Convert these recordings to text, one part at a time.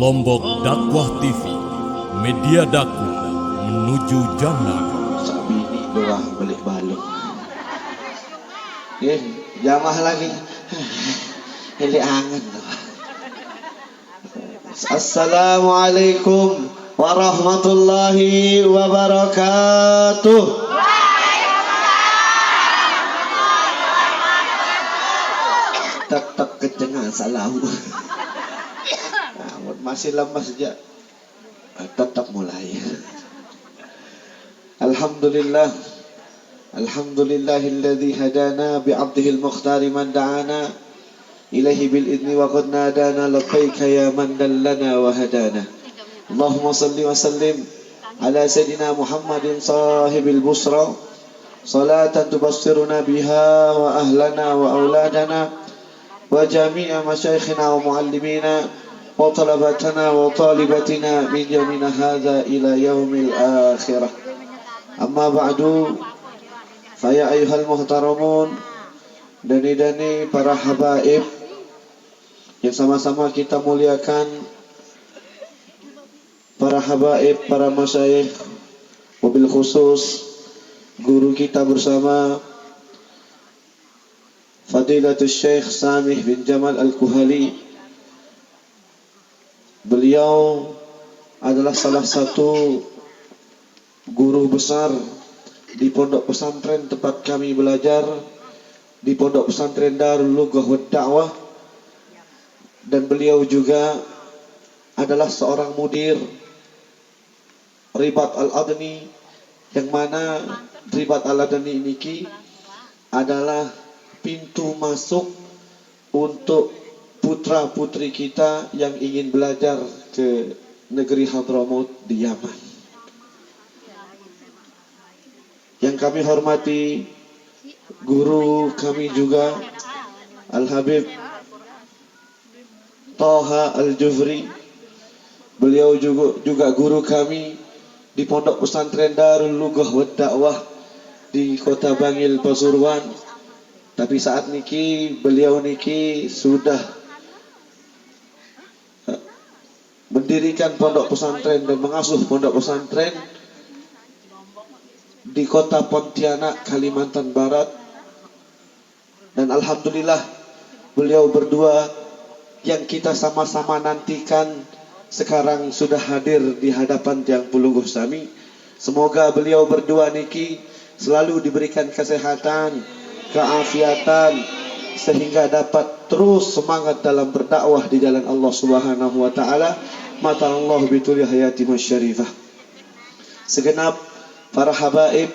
Lombok Dakwah TV, media dakwah menuju jannah. Sabini doang balik balok. Jamah lagi. Ini angan. Assalamualaikum warahmatullahi wabarakatuh. Tetap kecengan salam. Masih lemas saja. Tetap mulai. Alhamdulillah. Alhamdulillahilladzi hadana bi'abdihil mukhtari man da'ana ilaihi bil idni wa qad nadana labbaika ya man dallana wa hadana. Allahumma salli wa sallim ala sayyidina Muhammadin sahibil busra salatan tubassiruna biha wa ahlana wa auladana wa jami'a masyayikhina wa muallimina wa talabatana wa talibatina min yawmina hadha ila yaumil akhirah. Amma ba'du, faya ayuhal muhtaramun, dani-dani para habaib yang sama-sama kita muliakan, para habaib, para masyayikh, wabil khusus guru kita bersama Fadilatul Syekh Samih bin Jamal Al-Kuhali. Beliau adalah salah satu guru besar di pondok pesantren tempat kami belajar, di pondok pesantren Darul Lughah wad Da'wah, dan beliau juga adalah seorang mudir Ribat Al-Adni, yang mana Ribat Al-Adni ini adalah pintu masuk untuk putra-putri kita yang ingin belajar ke negeri Hadramaut di Yaman. Yang kami hormati guru kami juga Al-Habib Taha Al-Jufri. Beliau juga guru kami di pondok pesantren Darul Lughah wad Da'wah di Kota Bangil, Pasuruan. Tapi saat niki beliau niki sudah mendirikan pondok pesantren dan mengasuh pondok pesantren di kota Pontianak, Kalimantan Barat. Dan alhamdulillah beliau berdua yang kita sama-sama nantikan sekarang sudah hadir di hadapan Tiang Pulungguh Sami. Semoga beliau berdua niki selalu diberikan kesehatan, keafiatan, sehingga dapat terus semangat dalam berdakwah di jalan Allah Subhanahu wa taala. Matallahu bituli hayati masyarifah. Segenap para habaib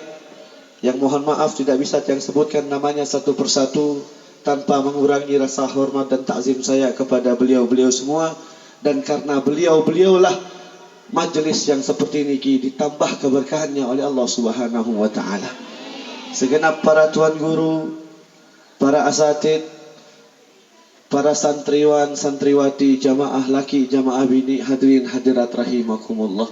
yang mohon maaf tidak bisa yang sebutkan namanya satu persatu tanpa mengurangi rasa hormat dan takzim saya kepada beliau-beliau semua. Dan karena beliau-beliaulah majelis yang seperti ini ditambah keberkahannya oleh Allah Subhanahu wa taala. Segenap para tuan guru, para asatid, para santriwan, santriwati, jamaah laki, jamaah bini, hadirin hadirat rahimakumullah.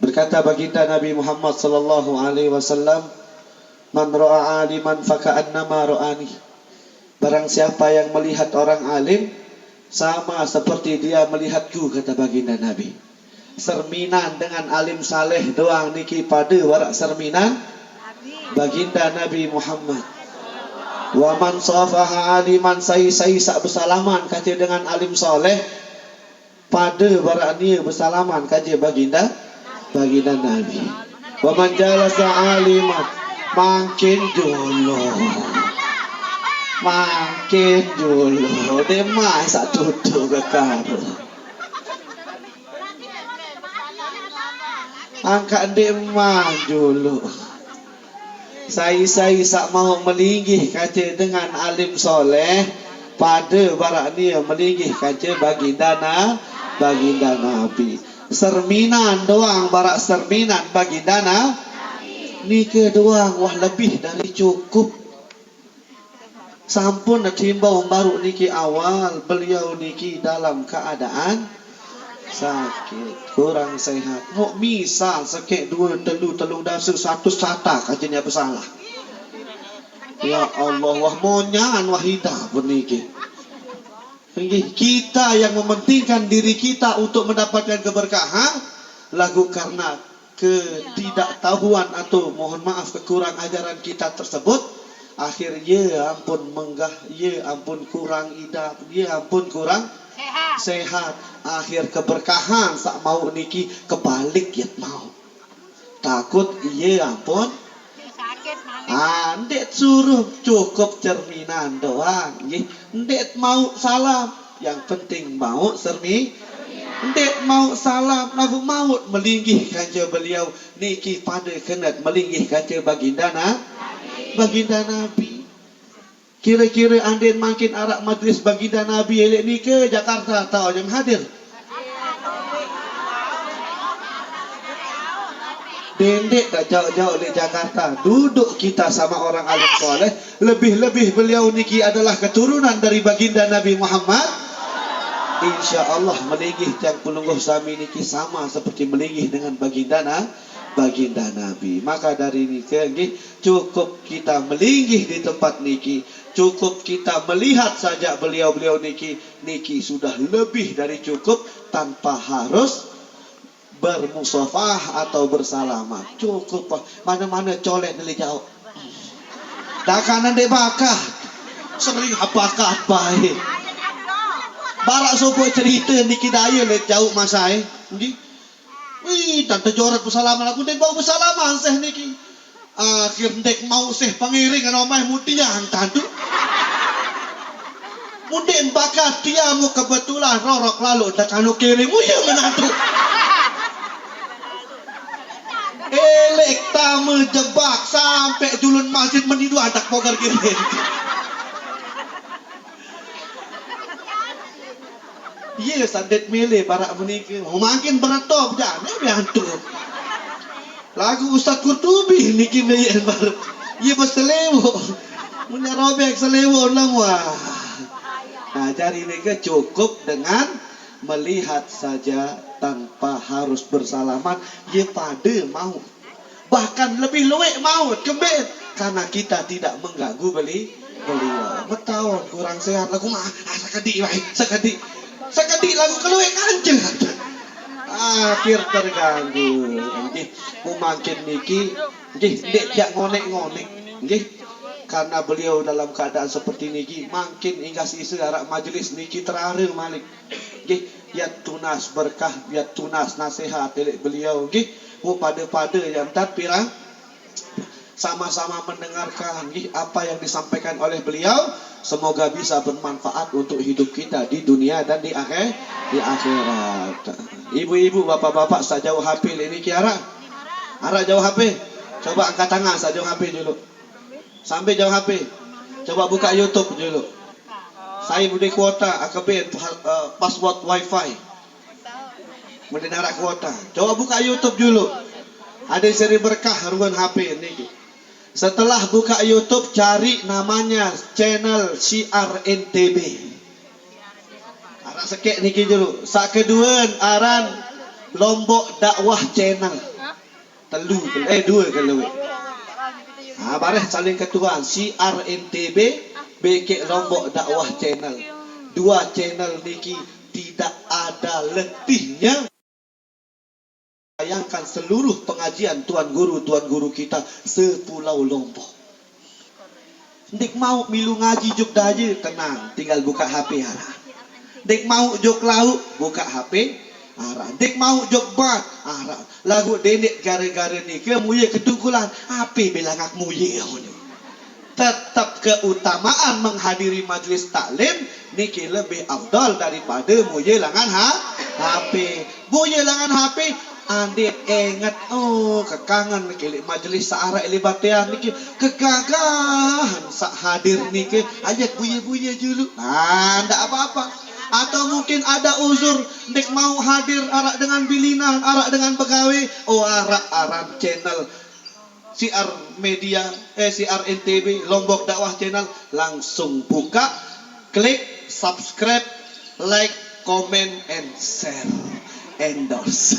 Berkata baginda Nabi Muhammad sallallahu alaihi wasallam, "Man ra'a aliman faka'annama ra'ani." Barang siapa yang melihat orang alim sama seperti dia melihatku, kata baginda Nabi. Serminan dengan alim saleh doang niki pada warak serminan baginda Nabi Muhammad. Wa man safaha aliman sai sak bersalaman kaca dengan alim soleh pada warak dia bersalaman kaca baginda Nabi. Wa man jalasa aliman makin dulu demai sak duduk ke karo angkat demai dulu saya sak mau melinggih kaca dengan alim soleh pada barak dia melinggih kaca baginda Nabi. Serminan doang barak serminan baginda ni doang wah lebih dari cukup. Sampun timbau baru niki awal beliau niki dalam keadaan sakit, kurang sehat. Mau misal sakit 2 telung dasar 1 sata kajinya bersalah. Ya Allah, wah monyan wahidah berniki. Kita yang mementingkan diri kita untuk mendapatkan keberkahan, lagu karena ketidaktahuan atau mohon maaf kekurang ajaran kita tersebut, akhir ya ampun menggah, ya ampun kurang idap, ya ampun kurang sehat, akhir keberkahan sak mau niki kebalik ya mau takut ya ampun. Ndek suruh cukup cerminan doang, ndek mau salam, yang penting mau ndek mau salam, lagu mau melinggih kanca beliau niki pada kenat melinggih kanca baginda Nabi. Kira-kira anden makin arak majlis baginda Nabi elek ni ke Jakarta tahu yang hadir. Dendek tak jauh-jauh di Jakarta, duduk kita sama orang alim soleh. Lebih-lebih beliau niki adalah keturunan dari baginda Nabi Muhammad. Insya Allah melinggih tiang pelungguh sami niki sama seperti melinggih dengan baginda Nabi. Maka dari niki cukup kita melinggih di tempat niki, cukup kita melihat saja beliau-beliau niki sudah lebih dari cukup tanpa harus bermusafah atau bersalamat. Cukup mana-mana colek dari jauh. Dah kanan dek bakah. Sering apakah baik. Barak sopo cerita niki daya le jauh masa nggih. Wih, tante jorat bersalaman aku dek bau bersalaman seh niki. Akhir dek mau seh pangiring kan omah mutian tantu. Mundin bakat tiamu kebetulan rorok lalu dak anu kirimmu ya menantu. Elek tamu jebak sampai julun masjid menidu adak pogar kirim. Iya sandet mele barak menikah. Makin beratop jangan biantu. Lagu Ustaz Kurtubi niki meyen bar. Iya berselewo. Punya robek selewo lang wah. Nah jadi niki cukup dengan melihat saja tanpa harus bersalaman, ya pada mau. Bahkan lebih luwek mau kembali karena kita tidak mengganggu beliau. Betul kurang sehat lagu mah sakadi lagu keluwek kancil. Akhir terganggu. Nggih, mungkin niki nggih ndek jak ngonek-ngonek nggih. Karena beliau dalam keadaan seperti niki, makin hingga sisi arak majelis niki terakhir malik. Nggih, ya tunas berkah, ya tunas nasihat dari beliau nggih. Pada yang tak pirang sama-sama mendengarkan nggih apa yang disampaikan oleh beliau, semoga bisa bermanfaat untuk hidup kita di dunia dan di akhirat. Ibu-ibu, bapak-bapak sajauh HP ini kiara. Ara jauh HP. Coba angkat tangan sajauh HP dulu. Sampai jauh HP. Coba buka YouTube dulu. Saya budi kuota AKB password wifi. Mendengar kuota. Coba buka YouTube dulu. Ada seri berkah ruang HP ini. Setelah buka YouTube cari namanya channel Syiar NTB. Arak sekek niki dulu. Sak kedua aran Lombok Dakwah Channel. Dua kalau. Bareh saling ketuaan Syiar NTB BK Lombok Dakwah Channel. Dua channel niki tidak ada letihnya. Bayangkan seluruh pengajian tuan guru kita sepulau Lombok. Dek mau milu ngaji juk daje tenang, tinggal buka HP hara. Dek mau jok lauk buka HP hara. Dek mau jok bat hara. Lagu dendek gara-gara ni ke muye ketukulan HP belangak muye. Tetap keutamaan menghadiri majlis taklim niki lebih afdal daripada muye langan HP. Muye langan HP Andit ingat kekangan niki majelis saara elibatian niki kegagahan sak hadir niki ajak buye-buye dulu. Nah, ndak apa-apa. Atau mungkin ada uzur nek mau hadir arak dengan bilinan, arak dengan pegawai, arak channel Syiar Media Syiar NTB Lombok Dakwah Channel langsung buka, klik subscribe, like, comment and share. Endorse.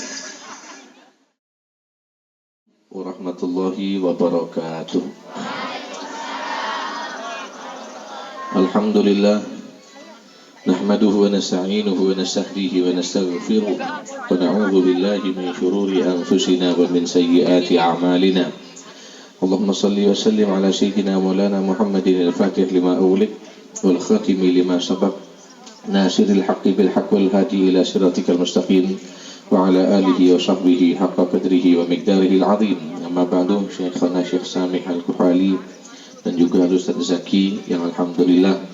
Warahmatullahi wabarakatuh. Alhamdulillah Nahmaduhu wa nasta'inuhu wa nastahdihi wa nastaghfiruh wa na'udzu billahi min shururi anfusina wa min sayyiati a'malina. Allahumma salli wa sallim ala sayyidina maulana Muhammadin al-Fatih lima ughliq wal khatimi lima sabaq nasiril haqqi bil haqq wal hadi ila siratikal mustaqim wa ala alihi wa sahbihi haqqa qadrihi wa miqdarihi al-azim. Amma ba'du, Syekhana Syekh Samih Al-Kuhali dan juga Ustaz Zaki yang alhamdulillah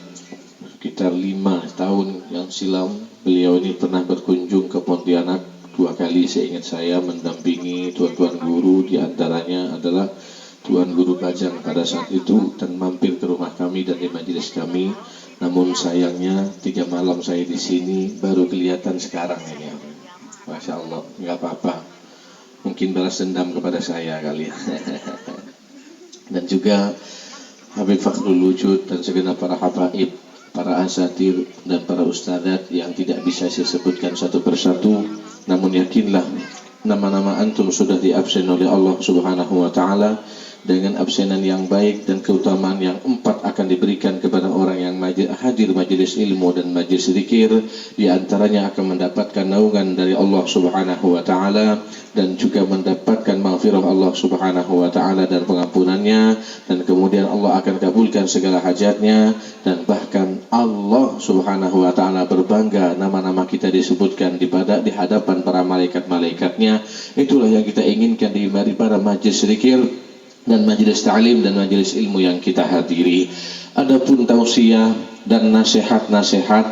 sekitar 5 tahun yang silam beliau ini pernah berkunjung ke Pontianak 2 kali seingat saya, mendampingi tuan-tuan guru, diantaranya adalah Tuan Guru Bajang pada saat itu, dan mampir ke rumah kami dan di majelis kami. Namun sayangnya 3 malam saya di sini baru kelihatan sekarang ini. Masya Allah, nggak apa-apa, mungkin balas dendam kepada saya kali ya. Dan juga Habib Fakhrul Wujud dan segenap para habaib, para asatir dan para ustadzat yang tidak bisa saya sebutkan satu persatu, namun yakinlah nama-nama antum sudah diabsen oleh Allah Subhanahu wa taala dengan absenan yang baik, dan keutamaan yang 4 akan diberikan kepada orang yang hadir majelis ilmu dan majelis zikir. Di antaranya akan mendapatkan naungan dari Allah Subhanahu wa taala, dan juga mendapatkan maghfirah Allah Subhanahu wa taala dan pengampunannya, dan kemudian Allah akan kabulkan segala hajatnya, dan bahkan Allah Subhanahu wa taala berbangga nama-nama kita disebutkan di hadapan para malaikat-malaikatnya. Itulah yang kita inginkan di para majelis zikir dan majelis ta'lim dan majelis ilmu yang kita hadiri. Adapun tausiah dan nasihat-nasihat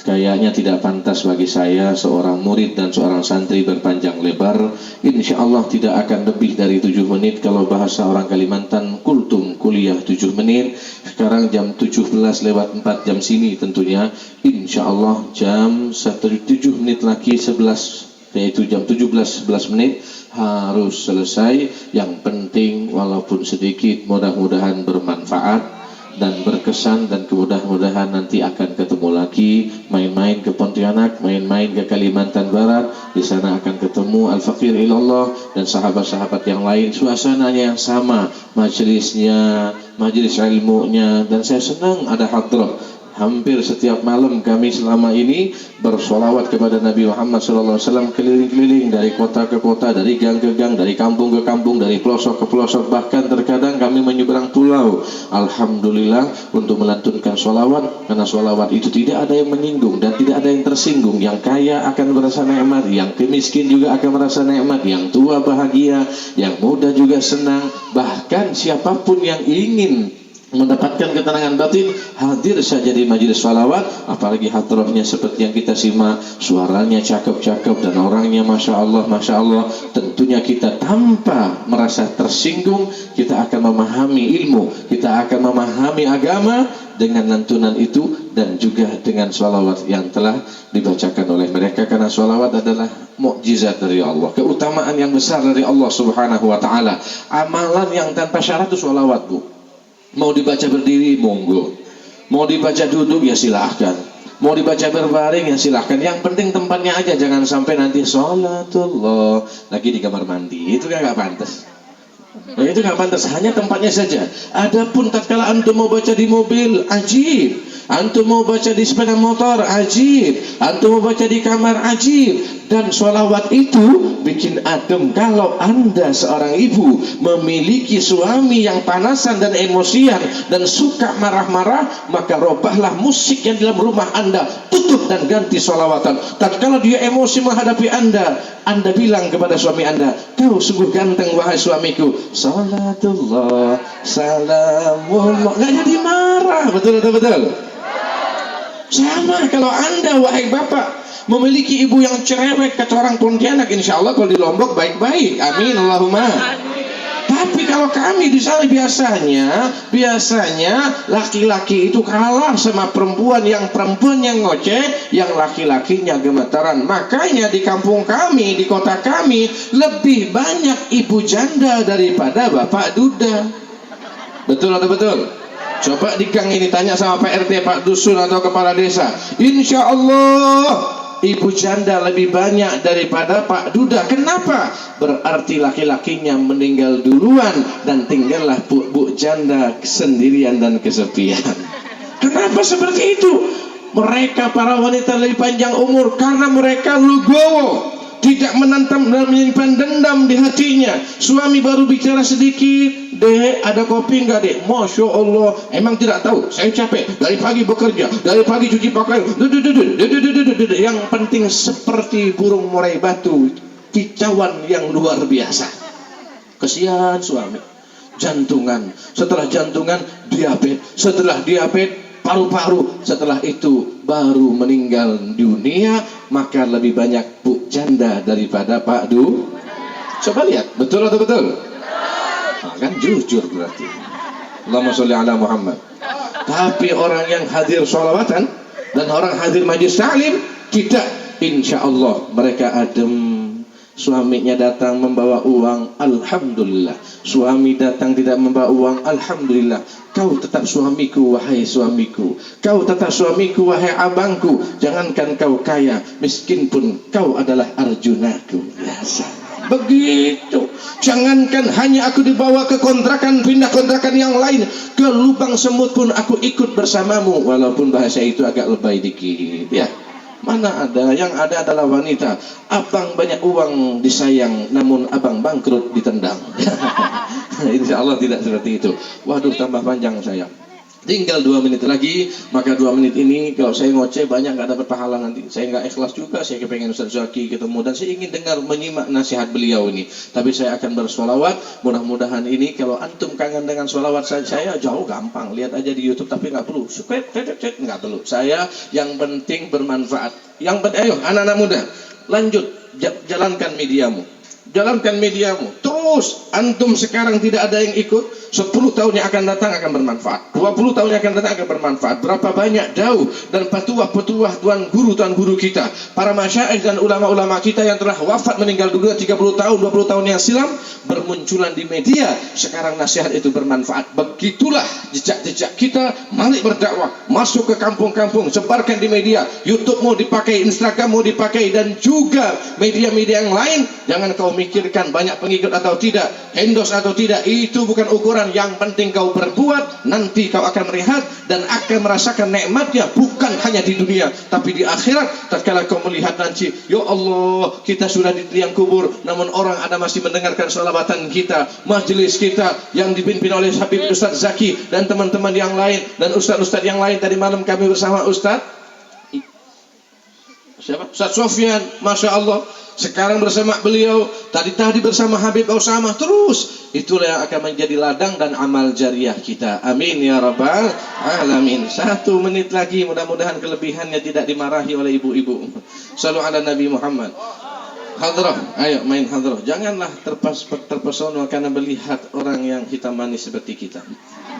kayaknya tidak pantas bagi saya seorang murid dan seorang santri berpanjang lebar. Insya Allah tidak akan lebih dari 7 menit. Kalau bahasa orang Kalimantan, kultum, kuliah 7 menit. Sekarang jam 17:04 jam sini tentunya. Insya Allah jam 7 menit lagi 11, yaitu jam 17:11 menit harus selesai. Yang penting walaupun sedikit, mudah-mudahan bermanfaat dan berkesan, dan mudah-mudahan nanti akan ketemu lagi, main-main ke Pontianak, main-main ke Kalimantan Barat. Di sana akan ketemu Al-Faqir Ilallah dan sahabat-sahabat yang lain, suasananya yang sama, majelisnya, majelis ilmunya, dan saya senang ada hadrah. Hampir setiap malam kami selama ini bersolawat kepada Nabi Muhammad SAW, keliling-keliling dari kota ke kota, dari gang ke gang, dari kampung ke kampung, dari pelosok ke pelosok, bahkan terkadang kami menyeberang pulau. Alhamdulillah untuk melantunkan solawat, karena solawat itu tidak ada yang menyinggung dan tidak ada yang tersinggung. Yang kaya akan merasa nikmat, yang miskin juga akan merasa nikmat, yang tua bahagia, yang muda juga senang. Bahkan siapapun yang ingin mendapatkan ketenangan batin, hadir saja di majelis salawat. Apalagi hadrahnya seperti yang kita simak, suaranya cakep-cakep dan orangnya Masya Allah, Masya Allah. Tentunya kita tanpa merasa tersinggung, kita akan memahami ilmu, kita akan memahami agama dengan lantunan itu, dan juga dengan salawat yang telah dibacakan oleh mereka. Karena salawat adalah mukjizat dari Allah, keutamaan yang besar dari Allah Subhanahu wa ta'ala. Amalan yang tanpa syarat itu salawat, Bu. Mau dibaca berdiri, monggo. Mau dibaca duduk, ya silahkan. Mau dibaca berbaring, ya silahkan. Yang penting tempatnya aja, jangan sampai nanti sholatullah lagi di kamar mandi. Itu kan gak pantas. Itu gak pantas, hanya tempatnya saja. Adapun tatkala antum mau baca di mobil, ajib. Antum mau baca di sepeda motor, ajib. Antum mau baca di kamar, ajib. Dan sholawat itu bikin adem. Kalau Anda seorang ibu memiliki suami yang panasan dan emosian dan suka marah-marah, maka robahlah musik yang dalam rumah Anda, tutup dan ganti sholawatan. Tatkala dia emosi menghadapi Anda, Anda bilang kepada suami Anda, kau sungguh ganteng wahai suamiku, salatullah, salamullah. Gak jadi marah, betul-betul. Sama kalau Anda wahai bapak memiliki ibu yang cerewet kata orang Pontianak, insya Allah kalau di Lombok baik-baik, amin Allahumma. Tapi kalau kami di sana biasanya laki-laki itu kalah sama perempuan yang ngoceh, yang laki-lakinya gemetaran. Makanya di kampung kami, di kota kami lebih banyak ibu janda daripada bapak duda. Betul atau betul? Coba di gang ini tanya sama Pak RT, Pak Dusun atau kepala desa. Insya Allah ibu janda lebih banyak daripada Pak Duda. Kenapa? Berarti laki-lakinya meninggal duluan dan tinggallah bu janda sendirian dan kesepian. Kenapa seperti itu? Mereka para wanita lebih panjang umur karena mereka legowo, tidak menantang dan menyimpan dendam di hatinya. Suami baru bicara sedikit, "Dek, ada kopi enggak, Dek?" Masya Allah, emang tidak tahu, saya capek dari pagi bekerja, dari pagi cuci pakaian. Yang penting seperti burung murai batu, kicauan yang luar biasa. Kesian suami, jantungan, setelah jantungan diabetes, setelah diabetes paru-paru, setelah itu baru meninggal dunia. Maka lebih banyak bu janda daripada Pak Du. Coba lihat, betul atau betul? Nah, kan jujur berarti. Allahumma sholli ala Muhammad. Tapi orang yang hadir sholawatan dan orang hadir majlis taklim tidak, insya Allah mereka adem. Suaminya datang membawa uang, alhamdulillah. Suami datang tidak membawa uang, alhamdulillah. Kau tetap suamiku, wahai suamiku. Kau tetap suamiku, wahai abangku. Jangankan kau kaya, miskin pun kau adalah arjunaku. Biasa. Begitu. Jangankan hanya aku dibawa ke kontrakan, pindah kontrakan yang lain, ke lubang semut pun aku ikut bersamamu. Walaupun bahasa itu agak lebay dikit, ya. Mana ada, yang ada adalah wanita. Abang banyak uang disayang, namun abang bangkrut ditendang. Insya Allah tidak seperti itu. Waduh, tambah panjang saya. Tinggal 2 menit lagi, maka 2 menit ini kalau saya ngoceh banyak nggak dapat pahala nanti. Saya nggak ikhlas juga, saya kepengen Ustaz Zaki ketemu dan saya ingin dengar menyimak nasihat beliau ini. Tapi saya akan bersolawat. Mudah-mudahan ini kalau antum kangen dengan solawat saya jauh gampang. Lihat aja di YouTube, tapi nggak perlu. Nggak perlu. Saya yang penting bermanfaat. Ayo anak-anak muda, lanjut jalankan mediamu. Jalankan mediamu. Terus antum sekarang tidak ada yang ikut, 10 tahun yang akan datang akan bermanfaat. 20 tahun yang akan datang akan bermanfaat. Berapa banyak dauh dan petuah-petuah tuan guru kita, para masyaikh dan ulama-ulama kita yang telah wafat meninggal dunia 30 tahun, 20 tahun yang silam, bermunculan di media. Sekarang nasihat itu bermanfaat. Begitulah jejak-jejak kita. Mari berdakwah, masuk ke kampung-kampung, sebarkan di media. YouTube mau dipakai, Instagram mau dipakai, dan juga media-media yang lain. Jangan kau mikirkan banyak pengikut atau tidak, endorse atau tidak, itu bukan ukuran. Yang penting kau berbuat, nanti kau akan melihat dan akan merasakan nikmatnya, bukan hanya di dunia tapi di akhirat. Tatkala kau melihat nanti, ya Allah, kita sudah di liang kubur, namun orang ada masih mendengarkan sholawatan kita, majelis kita yang dipimpin oleh Habib Ustaz Zaki dan teman-teman yang lain dan ustaz-ustaz yang lain. Tadi malam kami bersama Ustaz siapa? Ustaz Sofyan, Masya Allah. Sekarang bersama beliau, tadi bersama Habib Osama. Terus itulah yang akan menjadi ladang dan amal jariah kita. Amin ya rabbal alamin. 1 menit lagi, mudah-mudahan kelebihannya tidak dimarahi oleh ibu-ibu. Shallu ala Nabi Muhammad. Hadrah, ayo main hadrah. Janganlah terpesona karena melihat orang yang hitam manis seperti kita.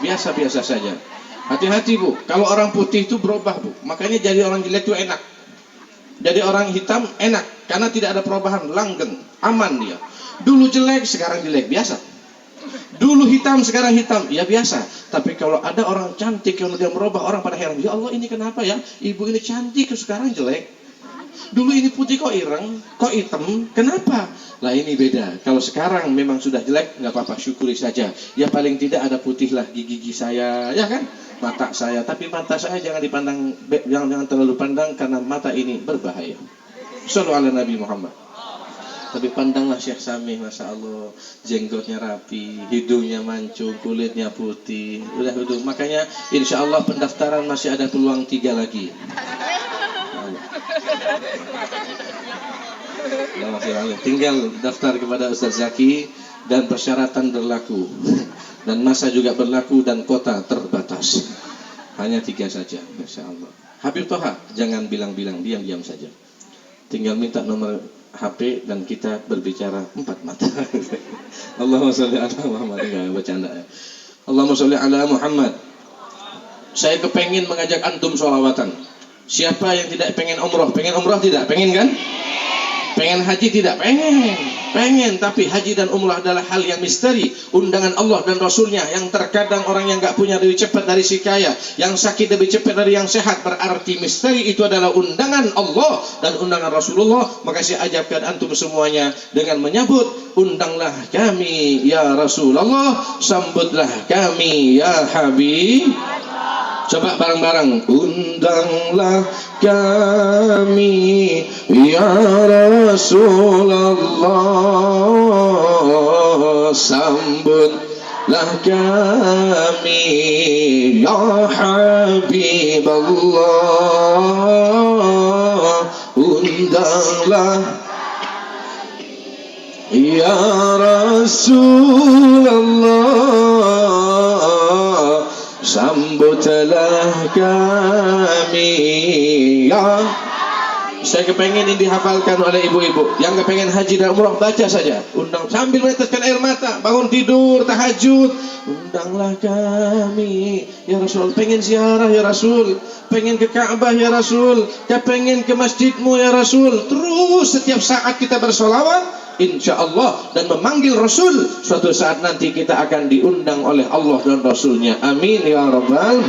Biasa-biasa saja. Hati-hati bu, kalau orang putih itu berubah bu. Makanya jadi orang jelek itu enak. Jadi orang hitam enak karena tidak ada perubahan, langgeng, aman dia. Dulu jelek, sekarang jelek, biasa. Dulu hitam, sekarang hitam, ya biasa. Tapi kalau ada orang cantik yang dia merubah, orang pada heran, ya Allah ini kenapa ya? Ibu ini cantik, sekarang jelek. Dulu ini putih kok ireng, kok hitam, kenapa? Lah ini beda. Kalau sekarang memang sudah jelek, nggak apa-apa, syukuri saja. Ya paling tidak ada putih lah gigi saya, ya kan? Mata saya, tapi mata saya jangan dipandang, jangan terlalu pandang karena mata ini berbahaya. Shallu ala Nabi Muhammad. Tapi pandanglah Syekh Sami, Masya Allah, jenggotnya rapi, hidungnya mancung, kulitnya putih, udah. Makanya insya Allah pendaftaran masih ada peluang 3 lagi. Tinggal daftar kepada Ustaz Zaki dan persyaratan berlaku. Dan masa juga berlaku dan kota terbatas. Hanya 3 saja, Masya Allah. Habib Toha, jangan bilang-bilang, diam-diam saja. Tinggal minta nomor HP dan kita berbicara 4 mata. Allahumma sholli ala Muhammad. Enggak bercanda ya. Allahumma sholli ala Muhammad. Saya kepengin mengajak antum sholawatan. Siapa yang tidak pengen umroh? Pengen umroh tidak? Pengen kan? Pengen haji tidak? Pengen, tapi haji dan umrah adalah hal yang misteri, undangan Allah dan Rasulnya, yang terkadang orang yang gak punya lebih cepat dari si kaya, yang sakit lebih cepat dari yang sehat. Berarti misteri itu adalah undangan Allah dan undangan Rasulullah. Maka saya ajabkan antum semuanya dengan menyambut, undanglah kami ya Rasulullah, sambutlah kami ya Habib. Coba bareng-bareng. Undanglah kami ya Rasulullah, sambutlah kami ya Habiballah. Undanglah ya Rasulullah, sambutlah kami ya. Saya kepengen ini dihafalkan oleh ibu-ibu. Yang kepengen haji dan umrah baca saja. Undang sambil meneteskan air mata, bangun tidur, tahajud. Undanglah kami ya Rasul. Pengen ziarah ya Rasul, pengen ke Ka'bah ya Rasul, pengen ke masjidmu ya Rasul. Terus setiap saat kita bersolawat, insya Allah, dan memanggil Rasul. Suatu saat nanti kita akan diundang oleh Allah dan Rasulnya. Amin ya Rabbal.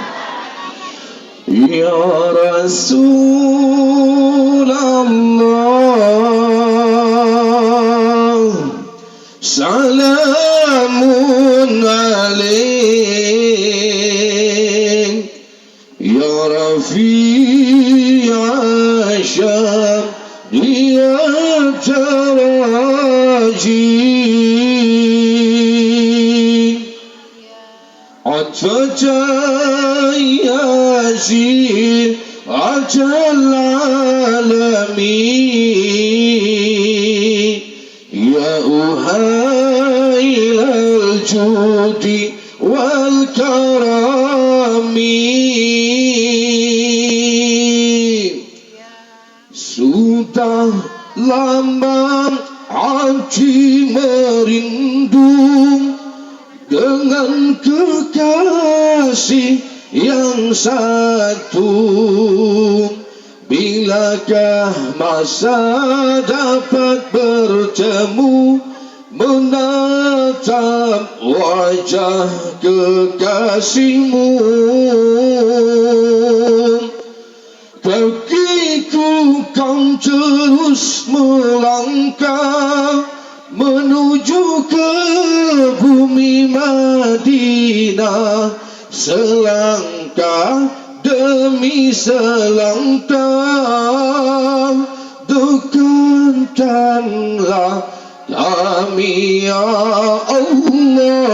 Ya Rasulullah, salamun alaik, ya Rafi'a syariyat taraji, atfaja yasir ajal alamin, ya uhailal judi wal karami. Sudah lama hati merindu dengan kekasih yang satu. Bilakah masa dapat bertemu, menatap wajah kekasihmu. Kakiku kan terus melangkah menuju ke bumi Madinah, selangkah demi selangkah, dekatkanlah kami ya Allah.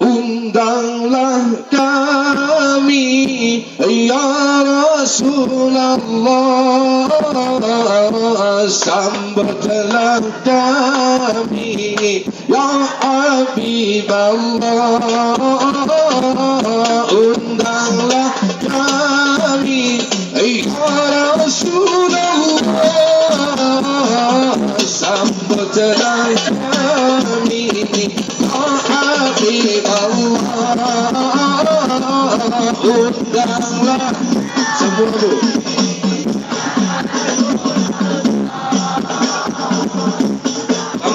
Undanglah kami ya Rasulullah, sambutlah kami ya Habiballah. Undanglah kami ya Rasulullah, sambutlah kami ya Habiballah. Undanglah semua bu.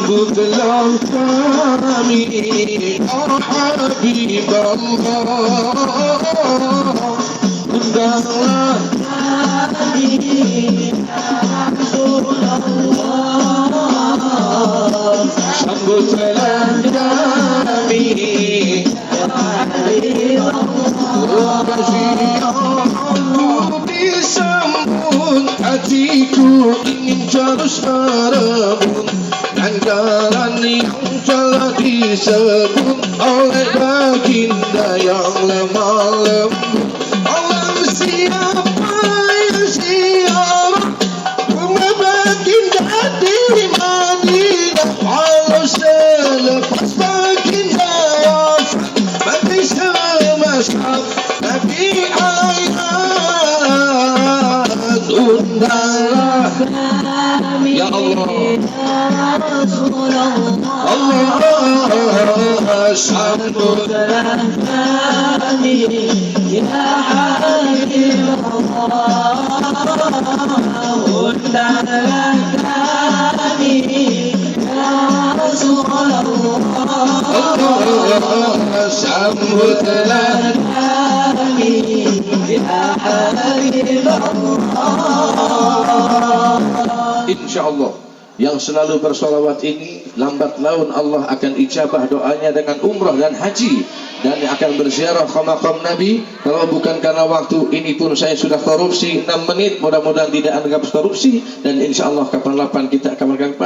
Sambutlah kami ya Habiballah. Undanglah kami ya Rasulullah, sambutlah kami ya Habiballah. Disambut hatiku ingin terus merebut, dan jalan yang telah disebut oleh baginda yang lemah lembut. Allah siapa yang siapa rumah baginda di Madinah, walau selepas baginda mati semasa Nabi ayat. Undanglah kami ya Allah, Allah sambutlah kami ya Habiballah. Undanglah kami ya Rasulullah, Allah sambutlah kami ya Habiballah. Insyaallah yang selalu bersolawat ini, lambat laun Allah akan ijabah doanya dengan umrah dan haji, dan akan berziarah ke makam Nabi. Kalau bukan karena waktu ini pun saya sudah korupsi 6 menit, mudah-mudahan tidak anggap korupsi, dan insya Allah kapan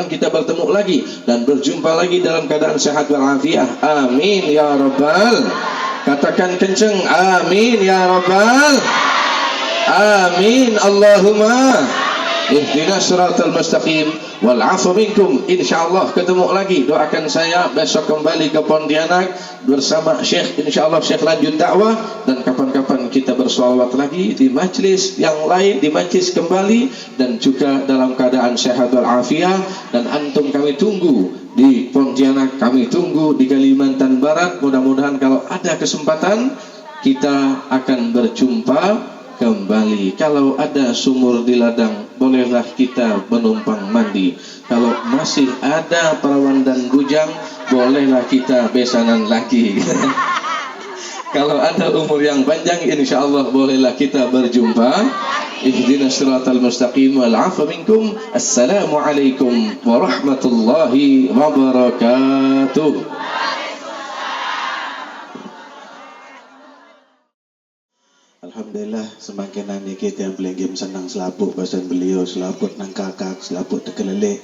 kita bertemu lagi dan berjumpa lagi dalam keadaan sehat walafiat. Amin ya rabbal. Katakan kenceng, amin ya rabbal. Amin Allahumma ihdinas siratal mustaqim wal 'afu minkum. Insyaallah ketemu lagi. Doakan saya besok kembali ke Pontianak bersama Syekh, insyaallah Syekh lanjut dakwah, dan kapan-kapan kita bersolawat lagi di majlis yang lain, di majlis kembali, dan juga dalam keadaan sehat wal afiat. Dan antum kami tunggu di Pontianak, kami tunggu di Kalimantan Barat. Mudah-mudahan kalau ada kesempatan kita akan berjumpa kembali. Kalau ada sumur di ladang, bolehlah kita menumpang mandi. Kalau masih ada perawan dan bujang, bolehlah kita besanan lagi. Kalau ada umur yang panjang, insya Allah bolehlah kita berjumpa. Ihdinas siratal mustaqim wal 'afu minkum. Assalamualaikum warahmatullahi wabarakatuh. Alhamdulillah semakin nani kita yang pelengim senang selaput pasan beliau, selaput nang kakak, selaput terkelelek.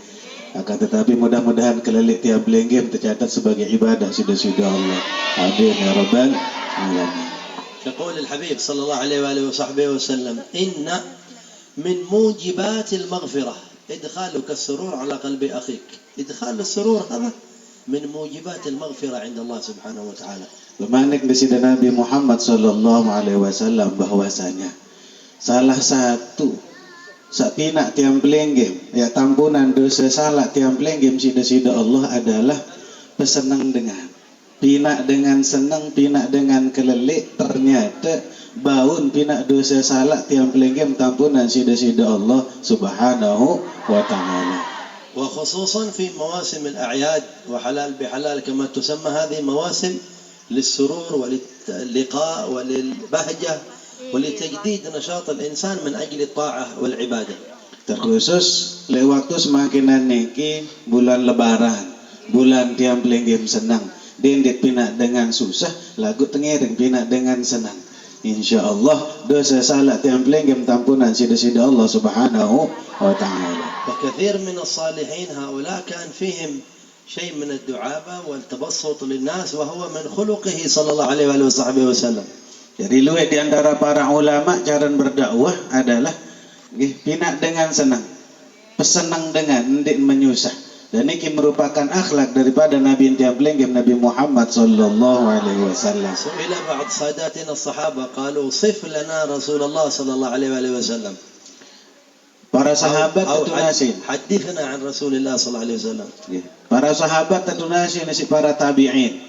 Akan tetapi mudah-mudahan kelelek tiap pelengim tercatat sebagai ibadah sudah Allah. Amin ya rabbal alamin. يقول الحبيب صلى الله عليه وآله وصحبه وسلم إن من موجبات المغفرة إدخالك السرور على قلب أخيك. إدخال السرور هذا من موجبات المغفرة عند الله سبحانه وتعالى. Lemanik dari Nabi Muhammad sallallahu alaihi wasallam bahwasanya salah satu sapina tiang pelenggem ya tampunan dosa salah tiang pelenggem sida-sida Allah adalah pesenang dengan pinak dengan senang, pinak dengan kelelek. Ternyata baun pinak dosa salah tiang pelenggem tampunan sida-sida Allah subhanahu wa ta'ala. وخصوصا في مواسم الأعياد وحلال بحلال كما تسمى هذه مواسم للسرور ولللقاء وللبهجة ولتجديد نشاط الإنسان من أجل الطاعة والعبادة. Terkhusus lewat waktu semakin niki bulan lebaran, bulan tiang pelenggem senang, dendek pinak dengan susah, lagu tengiring pinak dengan senang. Insyaallah dosa salah tiang pelenggem tampunan sida-sida Allah subhanahu wa ta'ala. وكثير من الصالحين هؤلاء كان فيهم شيء من الدعابة والتبسط للناس وهو من خلقه صلى الله عليه وصحبه وسلم. Jadi luwih di antara para ulama cara berdakwah adalah pinak dengan senang, pesenang dengan ndik menyusah. Dan ini merupakan akhlak daripada Nabi tiang pelenggem Nabi Muhammad sallallahu alaihi wasallam. سئل بعض ساداتنا الصحابة قالوا صف لنا رسول الله صلى الله عليه وسلم. Para sahabat tetunasin. حدثنا عن رسول الله صلى الله عليه وسلم. Para sahabat tetunasin si para tabi'in.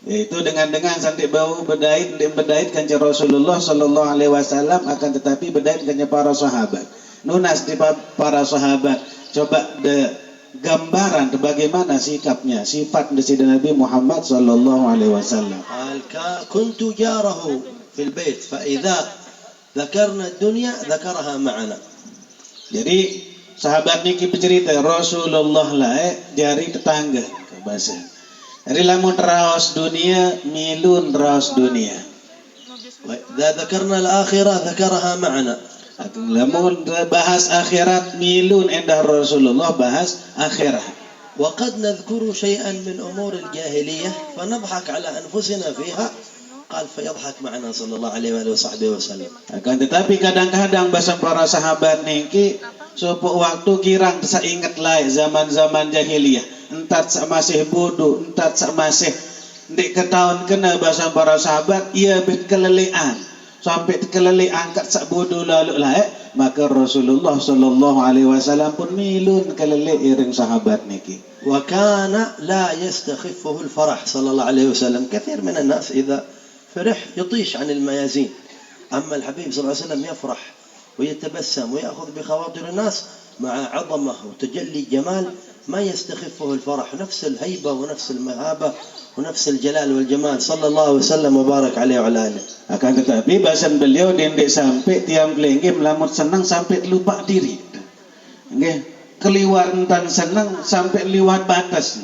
Yaitu dengan santik bau bedait kanca Rasulullah sallallahu alaihi wasallam, akan tetapi bedait kanca para sahabat. Nunas di para sahabat. Coba gambaran bagaimana sikapnya, sifat dari Nabi Muhammad sallallahu alaihi wasallam. كنت جاره في البيت فإذا ذكرنا الدنيا ذكرها معنا. Jadi sahabat niki bercerita Rasulullah lah jari tetangga ke bahasa. Jadi lamun raos dunia milun raos dunia. إذا ذكرنا الآخرة ذكرها معنا. Lamun bahas akhirat milun endah Rasulullah bahas akhirat. وقد نذكر شيئا من أمور الجاهلية فنضحك على أنفسنا فيها. قال فيضحك معنا صلى الله عليه وصحبه وسلم. Akan tetapi kadang-kadang bahasa para sahabat niki supo waktu kirang saingat lah zaman-zaman jahiliyah. Entat sak masih bodoh, entat sak masih ndik ketahuan kena bahasa para sahabat ia berkelelean. Sampai kelele angkat sak bodoh lalu lah maka Rasulullah sallallahu alaihi wasallam pun milun kelele iring sahabat niki. Wa kana la yastakhiffuhu al-farah sallallahu alaihi wasallam. Kathir min an-nas idza فرح يطيش عن الميازين. أما الحبيب صلى الله عليه وسلم يفرح ويتبسم ويأخذ بخواطر الناس مع عظمة وتجلي جمال ما يستخفه الفرح. نفس الهيبة ونفس المهابة ونفس الجلال والجمال صلى الله وسلم وبارك عليه وعلى آله. Akan tetapi bahasan beliau dendek sampai tiang pelenggem lamun senang sampai lupa diri. Nggih, keliwatan senang sampai liwat batas.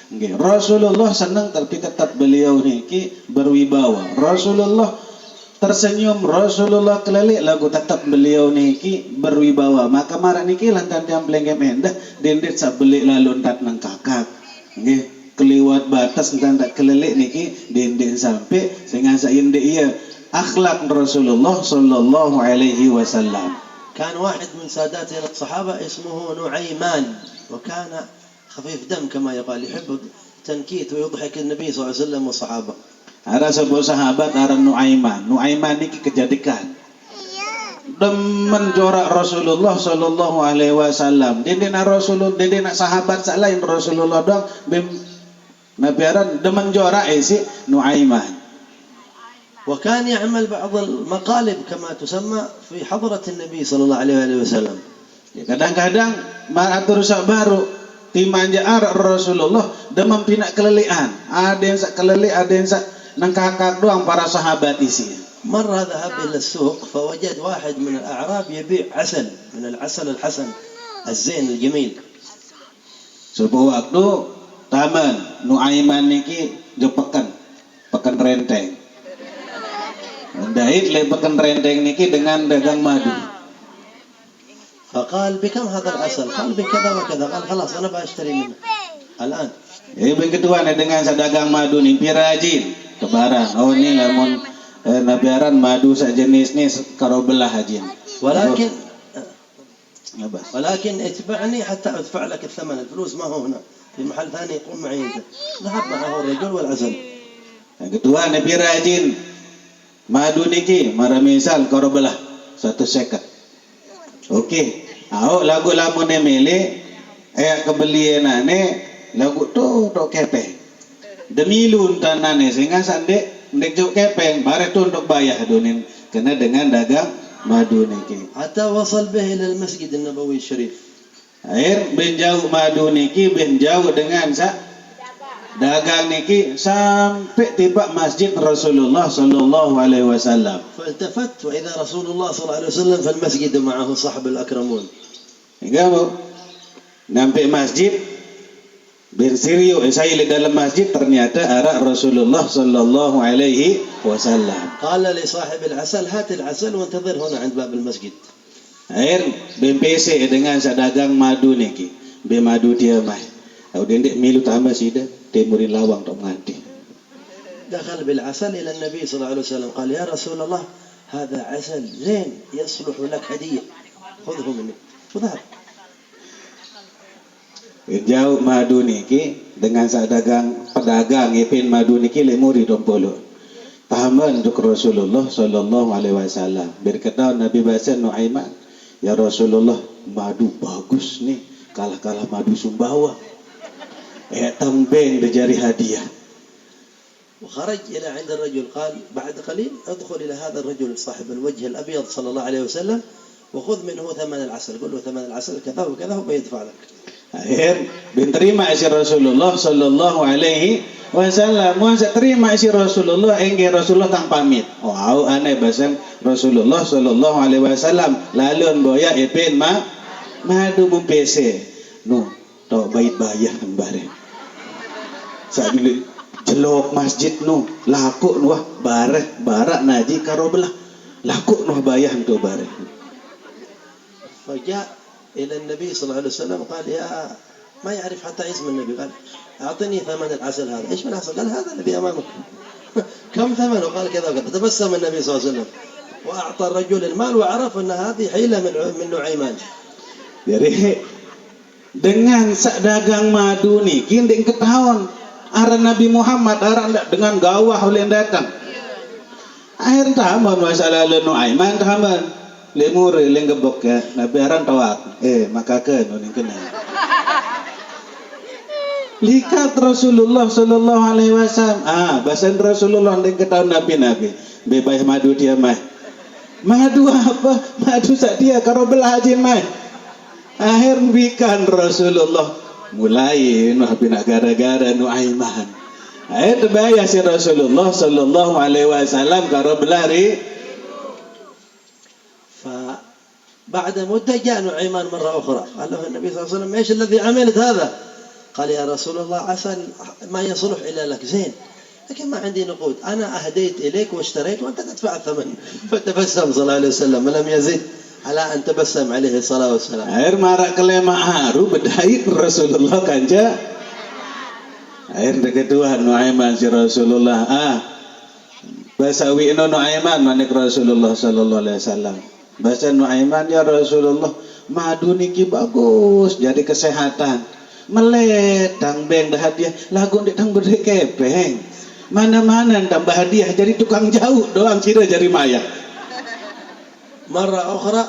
Nggih, Rasulullah senang tapi tetap beliau niki berwibawa. Rasulullah tersenyum, Rasulullah kelelik lagu tetap beliau niki berwibawa. Maka marak niki lantan yang belengkem endah dendet sak belik lalu entat nang kakak. Nggih, keliwat batas entan tak kelelik niki dendet sampai sehingga sainde iya akhlak Rasulullah sallallahu alaihi wasallam. كان واحد من ساداتنا الصحابة اسمه نعيمان وكان خفيف دم كما يقال يحب التنكيت ويضحك النبي صلى الله عليه وسلم والصحابة. Ada sebuah sahabat aran Nuaiman. Nuaiman niki kejadikan. Demen jorak Rasulullah sallallahu alaihi wasallam. Dendena Rasulullah, dendena sahabat selain Rasulullah dong. Nabi aran demen jorak isi Nuaiman. وكان يعمل بعض المقالب كما تسمى في حضرة النبي صلى الله عليه وسلم. Kadang-kadang maratur sak baru timanja ar Rasulullah demam pinak kelelian. Ada yang sak keleli, ada yang sak nang kakak doang para sahabat isi. مرة ذهب إلى السوق فوجد واحد من الأعراب يبيع عسل من العسل الحسن الزين الجميل. Sebuah waktu taman Nuaiman niki jepekan pekan renteng. Dait lepekan renteng niki dengan dagang madu. فقال بكم هذا العسل؟ قال بكذا وكذا. قال خلاص أنا بأشتري منه الآن. Yang kedua dengan sadagang madu nih pirajin kebaran. Oh ini lamun nabiaran madu sejenis nih karo belah hajin. ولكن اتبعني حتى أدفع لك الثمن. الفلوس ما هو هنا في محل ثاني يقوم معي أنت. ذهب معه الرجل والعسل. Yang kedua nabi rajin madu niki mara misal karo belah 150. Okey. Au lagu lamun emele kebelienane lagu tu tok kepe. Demi lun tanane sehingga sande ndek juk kepeng bare tu untuk bayar dunin kena dengan dagang madu niki. حتى وصل به إلى المسجد النبوي الشريف. Air benjauh madu niki benjauh dengan dagang niki sampai tiba masjid Rasulullah sallallahu alaihi wasallam. فالتفت وإذا رسول الله صلى الله عليه وسلم في المسجد معه صحب الأكرمون. Hingga sampai masjid bersirio saya di dalam masjid ternyata arah Rasulullah sallallahu alaihi wasallam. قال لصاحب العسل هات العسل وانتظر هنا عند باب المسجid. Air BMPC dengan sadagang madu niki. Be madu dia mai. Au dendek milu tambah sida timurin lawang tok nganti. دخل بالعسل إلى النبي صلى الله عليه وسلم قال يا رسول الله هذا عسل زين يصلح لك هدية خذه مني وذهب. Jauh madu niki dengan sadagang pedagang ipin madu niki lemuri dompolo. Tahaman untuk Rasulullah sallallahu alaihi wasallam. Berkata Nabi bahasa Nuaiman, ya Rasulullah madu bagus nih, kalah-kalah madu Sumbawa. Tambeng dijari hadiah. وخرج إلى عند الرجل قال بعد قليل ادخل إلى هذا الرجل صاحب الوجه الأبيض صلى الله عليه وسلم وخذ منه ثمن العسل. قل له ثمن العسل كذا وكذا وبيدفع لك. Akhir diterima isi Rasulullah sallallahu alaihi wasallam. Masa terima isi Rasulullah engge Rasulullah tang pamit. Wow, aneh basan Rasulullah sallallahu alaihi wasallam lalun boya ipin madu mumpese. No, tok bait bayah bare. Sak dulu jelok masjid nu laku nu barak naji karo belah laku nu bayah tu bare. فجاء إلى النبي صلى الله عليه وسلم قال يا ما يعرف حتى اسم النبي قال أعطني ثمن العسل هذا. إيش من عسل؟ قال هذا الذي أمامك. كم ثمنه؟ قال كذا وكذا. تبسم النبي صلى الله عليه وسلم وأعطى الرجل المال وعرف أن هذه حيلة من نعيمان. Jadi dengan sak dagang madu ni kinding ketahuan aran Nabi Muhammad aran dengan gawah oleh datang. Akhir tahaman masalah Nuaiman tahaman lemur lengebok ya Nabi aran tawak makakeun uning kena. Lihat Rasulullah sallallahu alaihi wasallam. Bahasan Rasulullah ndeng ketahuan Nabi bebas madu dia mah. Madu apa? Madu sak dia karo belah hajin mah. Akhir bikan Rasulullah mulai nak gara-gara Nuaiman. Akhir terbayar si Rasulullah sallallahu alaihi wasallam karo belari. بعد مدة جاء نعيمان مرة أخرى قال له النبي صلى الله عليه وسلم ايش الذي عملت هذا؟ قال يا رسول الله عسى ما يصلح إلا لك زين لكن ما عندي نقود أنا أهديت إليك واشتريت وأنت تدفع الثمن. فتبسم صلى الله عليه وسلم ولم يزد على أن تبسم عليه الصلاة والسلام. Air marak kelema haru bedait Rasulullah kanja. Air deketuan Nuaiman si Rasulullah. Bahasa wi'no Nuaiman manik Rasulullah sallallahu alaihi wasallam. Bahasa Nuaiman ya Rasulullah, madu niki bagus jadi kesehatan. Meletang beng dah hadiah, lagu ndik tang berde kepeng. Mana-mana tambah hadiah jadi tukang jauh doang kira jadi maya. مرة أخرى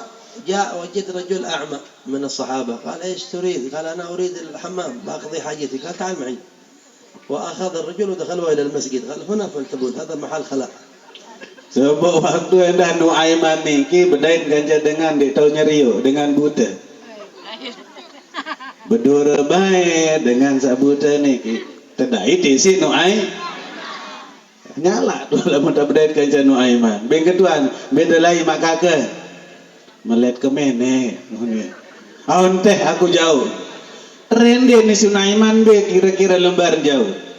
جاء وجد رجل أعمى من الصحابة قال إيش تريد؟ قال أنا أريد الحمام بأقضي حاجتي. قال تعال معي. وأخذ الرجل ودخلوا إلى المسجد. قال هنا فلتبول هذا محل خلاء. Sebab waktu endah Nuaiman niki bedain ganja dengan dik tau nyerio dengan buta. Berdua baik dengan sabuta niki. Tedai tisi Nuai. Nyala tu lah mudah bedain ganja Nuaiman. Beng ketuan beda lain mak kakak. Melihat ke mene. Aun teh aku jauh. Rende ni si Nuaiman be kira-kira lembar jauh.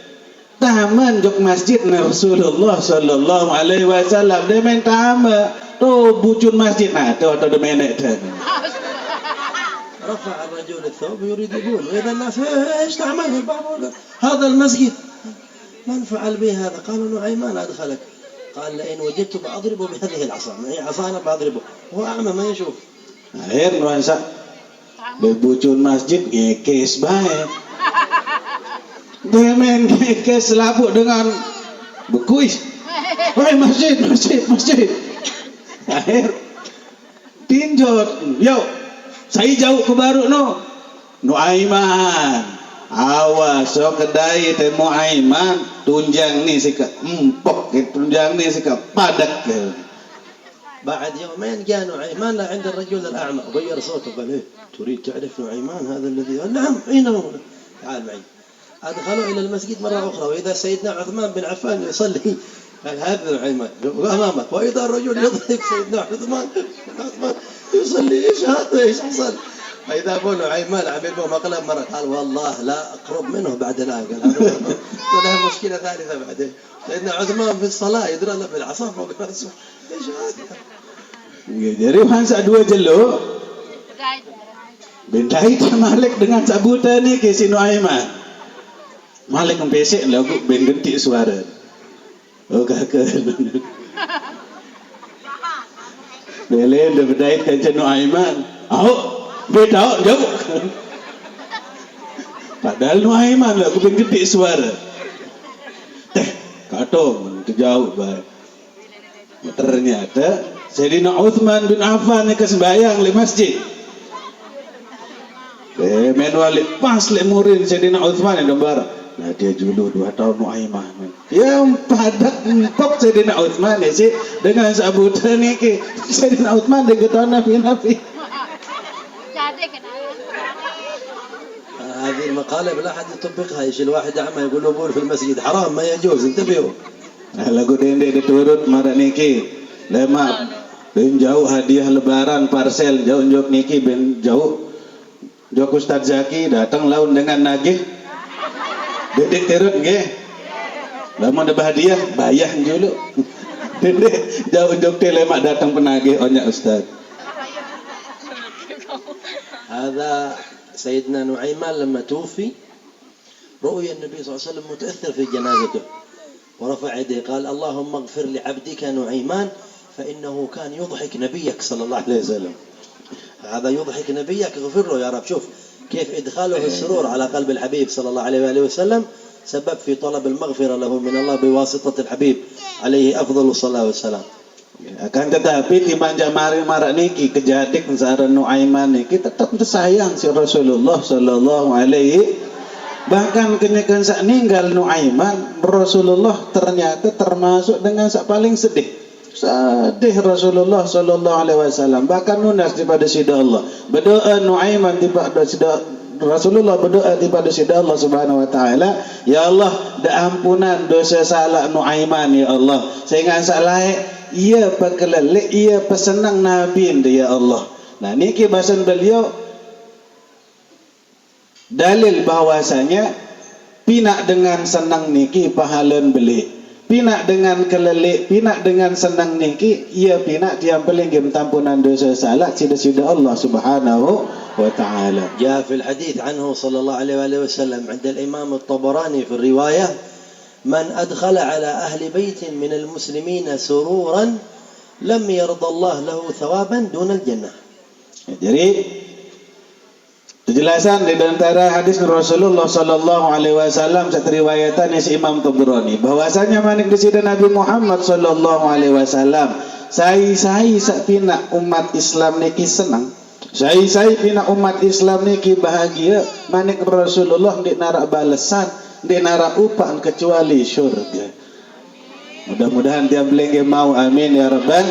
Taman jok masjid Rasulullah sallallahu alaihi wasallam dia main taman tu bucun masjid nah tu atau menek tu. رفع الرجل الثوب يريد يقول وإذا الناس ايش تعمل؟ هذا المسجد من فعل به هذا؟ قالوا نعيمان أدخلك. قال لئن وجدت بأضربه بهذه العصا معي عصا أنا بأضربه هو أعمى ما يشوف. Akhir nuansa bucun masjid ngekes baik. Dia main ngekes selaput dengan bekuis. Woi masjid. Akhir tinjot. Yo, saya jauh ke baru no. Nuaiman. Awas so kedai temu Aiman tunjang ni sikap empok tunjang ni sikap padak ke. بعد يومين جاء نعيمان عند الرجل الأعمى غير صوته قال إيه تريد تعرف نعيمان هذا الذي قال نعم أين هو تعال معي. أدخلوا إلى المسجد مرة أخرى وإذا سيدنا عثمان بن عفان يصلي قال هذا نعيمان أمامك وإذا الرجل يضحك سيدنا عثمان يصلي إيش هذا إيش حصل. فإذا أبو نعيمان عمل به مقلب مرة قال والله لا أقرب منه بعد الآن قال هذا مشكلة ثالثة بعدين سيدنا عثمان في الصلاة يضرب بالعصا فوق رأسه إيش هذا. Jadi masa dua jelo bentai Malik dengan sabutan ni ke si Nuaiman. Malik kempesek lagu ben gentik suara. Oh kakak. Belen dah berdait kaca Nuaiman. Beda jauh. Padahal Nuaiman lagu ben gentik suara. Katong jauh baik. Ternyata Sayyidina Uthman bin Affan ni kesembayang di masjid. Men wali pas le murid Sayyidina Uthman yang gambar. Nah dia julu 2 tahun Nuaiman. Yang padat empok Sayyidina Uthman ni sih dengan sabutan ni ke Sayyidina Uthman dia kata Nabi. هذه المقالة لا أحد يطبقها. إيش الواحد أعمى يقول له بول في المسجد حرام ما يجوز انتبهوا. Lagu dendek diturut marah niki lemak ben jauh hadiah lebaran parcel jauh jok niki ben jauh jok Ustaz Zaki datang laun dengan nagih dendek turut nggih lamun ada hadiah bayar dulu dendek jauh jok lemak datang penagih onyak Ustaz. هذا سيدنا نعيمان لما توفي رؤي النبي صلى الله عليه وسلم متأثر في جنازته ورفع يديه قال اللهم اغفر لعبدك نعيمان فإنه كان يضحك نبيك صلى الله عليه وسلم. هذا يضحك نبيك اغفر له يا رب. شوف كيف إدخاله السرور على قلب الحبيب صلى الله عليه وآله وسلم سبب في طلب المغفرة له من الله بواسطة الحبيب عليه أفضل الصلاة والسلام. Akan tetapi timbang jamari marak niki kejadik saran Nuaiman niki tetap sayang si Rasulullah sallallahu alaihi. Bahkan kenyakan sak ninggal Nuaiman Rasulullah ternyata termasuk dengan sak paling sedih. Sedih Rasulullah sallallahu alaihi wasallam bahkan nunas daripada sida Allah. Berdoa Nuaiman daripada sida Rasulullah berdoa daripada sida Allah Subhanahu wa taala, ya Allah, dah ampunan dosa salah Nuaiman ya Allah. Sehingga sak lain ia pekelele ia pesenang nabi ya Allah. Nah niki bahasan beliau dalil bahwasanya pinak dengan senang niki pahalan beli, pinak dengan kelelik, pinak dengan senang niki ia pinak tiang paling game tampunan dosa salah sida-sida Allah Subhanahu wa taala. جاء في الحديث عنه صلى الله عليه وآله وسلم عند الإمام الطبراني في الرواية: من أدخل على أهل بيت من المسلمين سرورا لم يرضى الله له ثوابا دون الجنة. Jadi penjelasan di antara hadis Rasulullah sallallahu alaihi wasallam riwayatan si Imam Tabrani bahwasanya manik di sida Nabi Muhammad sallallahu alaihi wasallam sai pina umat Islam niki senang, sai pina umat Islam niki bahagia, manik Rasulullah di nara balasan, di nara upah kecuali syurga. Mudah-mudahan tiap belenge mau, amin ya rabbal.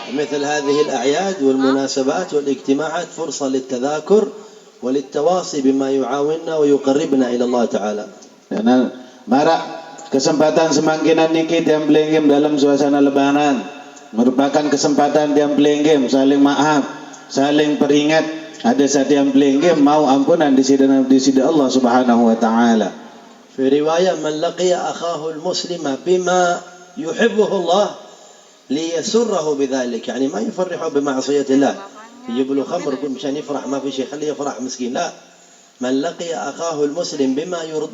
مثل هذه الأعياد والمناسبات والاجتماعات فرصة للتذاكر وللتواصي بما يعاوننا ويقربنا إلى الله تعالى. Dan marak kesempatan semangkinan niki tiang belenggem dalam suasana lebaran merupakan kesempatan tiang belenggem saling maaf, saling peringat. Ada setiap belenggem mau ampunan di sida Allah Subhanahu wa taala. في رواية: من لقي أخاه المسلم بما يحبه الله ليسره بذلك، يعني ما يفرحه بمعصية الله، يجيب له خمر مشان يفرح، ما في شيء خليه يفرح مسكين، لا، من لقي أخاه المسلم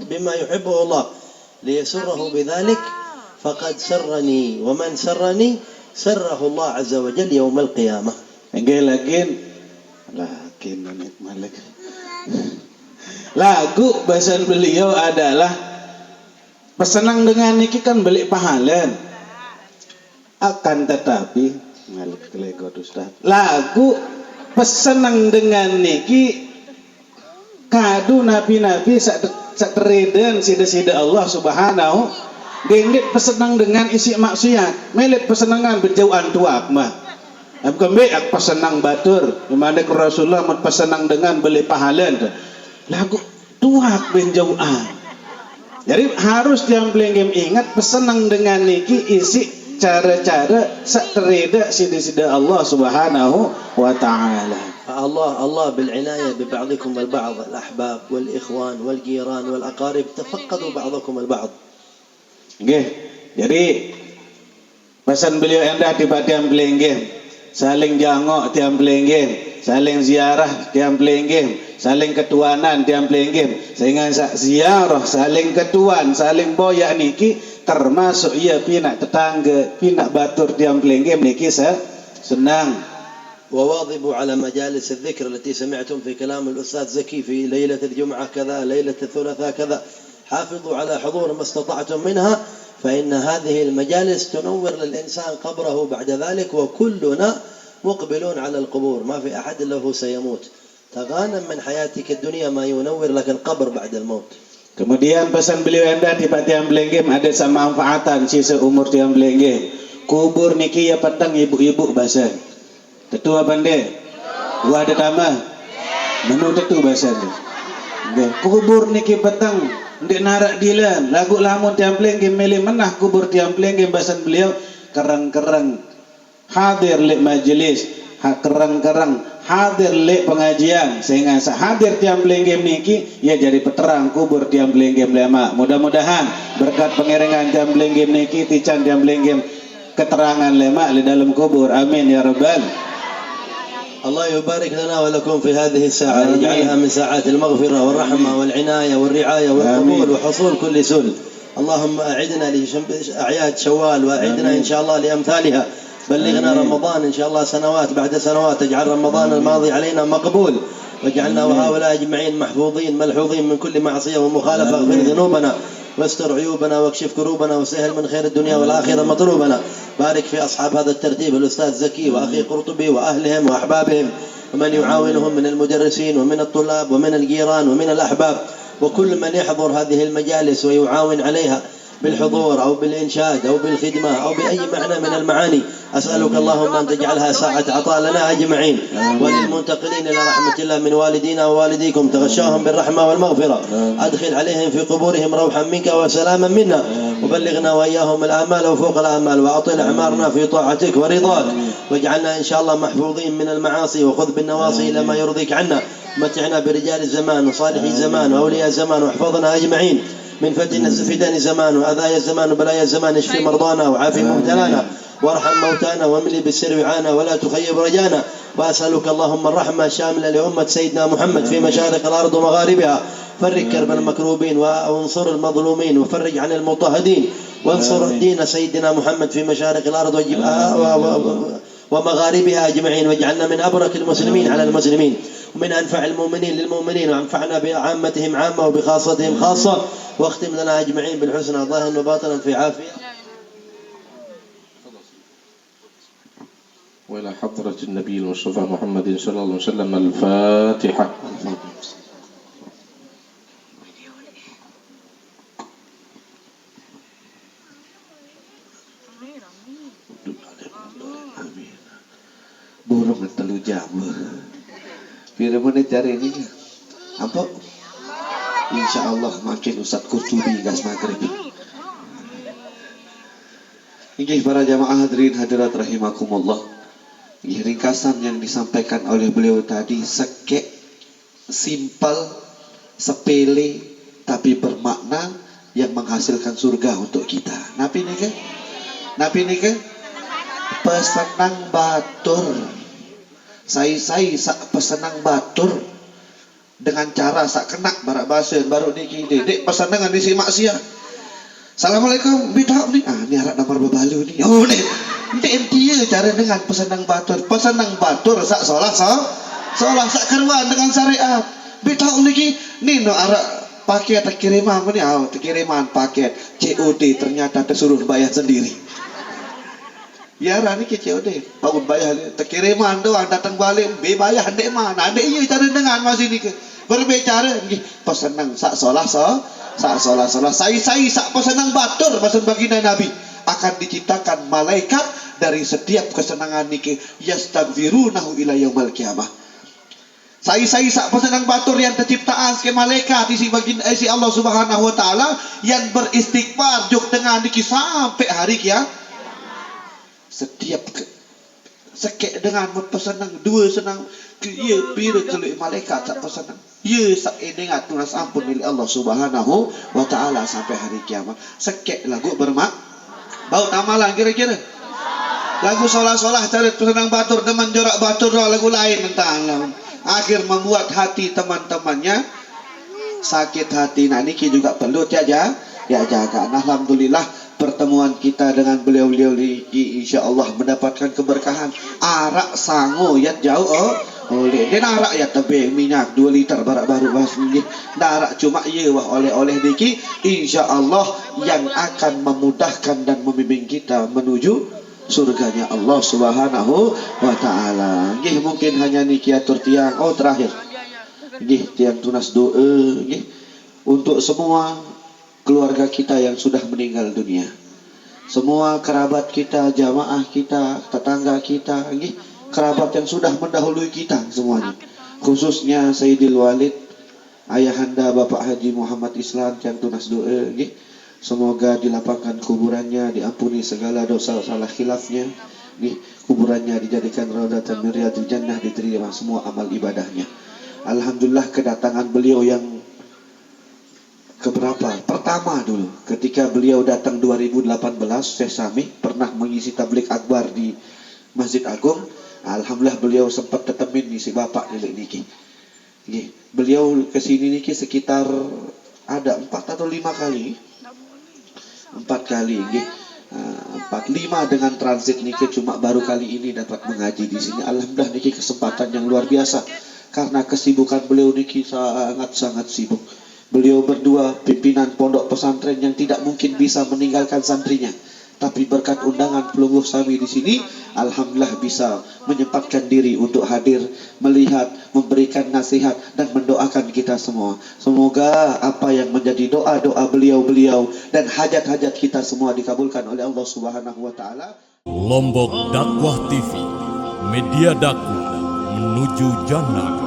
بما يحبه الله ليسره بذلك فقد سرني ومن سرني سره الله عز وجل يوم القيامة. Lagu bahasan beliau adalah pesenang dengan niki kan beli pahalan. Akan tetapi lagu pesenang dengan niki kadu nabi-nabi satreden sida-sida Allah Subhanahu genggit pesenang dengan isi maksiat melit pesenangan berjauhan tuak mah kembe ak pesenang batur dimana Rasulullah pesenang dengan beli pahalan lagu tuak benjauhan. Jadi harus yang belengem ingat pesenang dengan niki isi cara-cara satreda sida-sida Allah Subhanahu wa taala. الله بالعناية ببعضكم البعض، الأحباب والإخوان والجيران والأقارب، تفقدوا بعضكم البعض. Nggih. Jadi pesan beliau endah di tiang belenggem, saling jangok tiang belenggem, saling ziarah tiang belenggem, saling ketuanan tiang belenggem, sehingga ziarah, saling ketuan, saling boyak niki termasuk ia pinak tetangga, pinak batur tiang belenggem niki senang. وواظبوا على مجالس الذكر التي سمعتم في كلام الأستاذ زكي في ليلة الجمعة كذا، ليلة الثلاثاء كذا، حافظوا على حضور ما استطعتم منها، فإن هذه المجالس تنور للإنسان قبره بعد ذلك، وكلنا مقبلون على القبور، ما في أحد إلا هو سيموت. تغانم من حياتك الدنيا ما ينور لك القبر بعد الموت. Kemudian pesan beliau anda di tiang belenggem ada sama manfaatan sisa umur tiang belenggem. Kubur niki ya petang ibu-ibu bahasan. Tetua pandai. Wah ada tambah. Menu tetu bahasan. Kubur niki petang ndek narak dilan. Lagu lamun tiang belenggem milih menah kubur tiang belenggem bahasan beliau kerang-kerang hadir li majelis, kerang-kerang hadir li pengajian, sehingga hadir tiang belenggem niki ia jadi peterang kubur tiang belenggem lema. Mudah-mudahan berkat pengiringan tiang belenggem niki tican tiang belenggem keterangan lema di dalam kubur, amin ya rabbal. الله يبارك لنا ولكم في هذه الساعة، يجعلها من ساعات المغفرة والرحمة والعناية والرعاية والقبول وحصول كل سل. اللهم أعدنا لأعياد شوال، وأعدنا إن شاء الله لأمثالها. بلغنا رمضان إن شاء الله سنوات بعد سنوات، اجعل رمضان الماضي علينا مقبول، واجعلنا وهؤلاء أجمعين محفوظين ملحوظين من كل معصية ومخالفة. اغفر ذنوبنا واستر عيوبنا واكشف كروبنا وسهل من خير الدنيا والآخرة مطلوبنا. بارك في أصحاب هذا الترتيب الأستاذ زكي وأخي قرطبي وأهلهم وأحبابهم ومن يعاونهم من المدرسين ومن الطلاب ومن الجيران ومن الأحباب وكل من يحضر هذه المجالس ويعاون عليها. بالحضور أو بالإنشاد أو بالخدمة أو بأي معنى من المعاني. أسألك اللهم أن تجعلها ساعة عطاء لنا أجمعين، وللمنتقلين إلى رحمة الله من والدينا ووالديكم تغشاهم بالرحمة والمغفرة، أدخل عليهم في قبورهم روحا منك وسلاما منا، وبلغنا وإياهم الآمال وفوق الآمال، وأطل أعمارنا في طاعتك ورضاك، واجعلنا إن شاء الله محفوظين من المعاصي، وخذ بالنواصي إلى ما يرضيك عنا. متعنا برجال الزمان وصالح الزمان وأولياء الزمان، واحفظنا أجمعين من فتن زمان وأذايا الزمان وبلايا الزمان. اشف مرضانا وعافي مبتلانا وارحم موتانا واملي بالسر وعانا ولا تخيب رجانا. وأسألك اللهم الرحمة الشاملة لأمة سيدنا محمد في مشارق الأرض ومغاربها. فرج كرب المكروبين وانصر المظلومين وفرج عن المضطهدين، وانصر دين سيدنا محمد في مشارق الأرض ومغاربها أجمعين، واجعلنا من أبرك المسلمين على المسلمين، ومن أنفع المؤمنين للمؤمنين، وانفعنا بعامتهم عامة وبخاصتهم خاصة، واختم لنا أجمعين بالحسنى ظاهرا وباطنا في عافية. وإلى حضرة النبي المصطفى محمد صلى الله عليه وسلم الفاتحة. Burung telu jam. Bila mana cari ni? Apa? InsyaAllah makin Ustaz Qurtubi gas maghrib. Ini para jamaah hadirin hadirat rahimakumullah. Ini ringkasan yang disampaikan oleh beliau tadi sekek, simpel, sepele, tapi bermakna yang menghasilkan surga untuk kita. Napi ni ke? Pesenang batur. Saya sak pesenang batur dengan cara sak kena barak bahasa baru niki dek pesenang di si maksiat. Assalamualaikum bidak ni. Ni harap nomor berbalu ni. Oh ni. Dia cara dengan pesenang batur sak solah sak keruan dengan syariat. Bidak niki ni no arak paket kiriman ni. Kiriman paket COD ternyata tersuruh bayar sendiri. Ya rani ke COD, bangun bayar terkiriman doang datang balik bayar dek mana? Dek iya cara dengan masih ni ke berbicara ni pesenang sak solah. Saya sak pesenang batur maksud baginda Nabi akan diciptakan malaikat dari setiap kesenangan niki yastaghfirunahu ila yaumil qiyamah. Saya sak pesenang batur yang terciptaan ke malaikat isi baginda isi Allah Subhanahu wa taala yang beristighfar juk dengan niki sampai hari kiamat. Setiap sekek dengan pesenang dua senang ia bila kelik malaikat sak pesenang ia sak ingat tunas ampun milik Allah Subhanahu wa taala sampai hari kiamat. Sekek lagu bermak bau tamalan kira-kira lagu solah-solah cari pesenang batur teman jorak batur lagu lain tentang akhir membuat hati teman-temannya sakit hati. Nah niki juga perlu jaga. Alhamdulillah pertemuan kita dengan beliau-beliau ini insya-Allah mendapatkan keberkahan. Arak sango ya jauh oleh dia arak ya tebing minyak 2 liter barak baru bahas ni. Arak cuma ye wah oleh-oleh diki insya-Allah yang akan memudahkan dan membimbing kita menuju surganya Allah Subhanahu wa taala. Nggih mungkin hanya niki atur tiang terakhir. Nggih tiang tunas doa nggih untuk semua keluarga kita yang sudah meninggal dunia, semua kerabat kita, jamaah kita, tetangga kita, kerabat yang sudah mendahului kita semuanya, khususnya Sayyidil Walid, ayahanda Bapak Haji Muhammad Islam yang tunas doa, semoga dilapangkan kuburannya, diampuni segala dosa salah khilafnya, kuburannya dijadikan raudhatan min riyadil jannah, diterima semua amal ibadahnya. Alhamdulillah kedatangan beliau yang keberapa? Pertama dulu ketika beliau datang 2018 Syekh Sami pernah mengisi tablik akbar di Masjid Agung. Alhamdulillah beliau sempat tetemin di si bapak niki. Beliau kesini niki sekitar ada 4 atau 5 kali. 4 kali 4-5 dengan transit niki cuma baru kali ini dapat mengaji di sini. Alhamdulillah niki kesempatan yang luar biasa karena kesibukan beliau niki sangat sibuk. Beliau berdua pimpinan pondok pesantren yang tidak mungkin bisa meninggalkan santrinya. Tapi berkat undangan pelungguh Sami di sini, alhamdulillah bisa menyempatkan diri untuk hadir, melihat, memberikan nasihat dan mendoakan kita semua. Semoga apa yang menjadi doa-doa beliau-beliau dan hajat-hajat kita semua dikabulkan oleh Allah Subhanahu wa taala. Lombok Dakwah TV, media dakwah menuju jannah.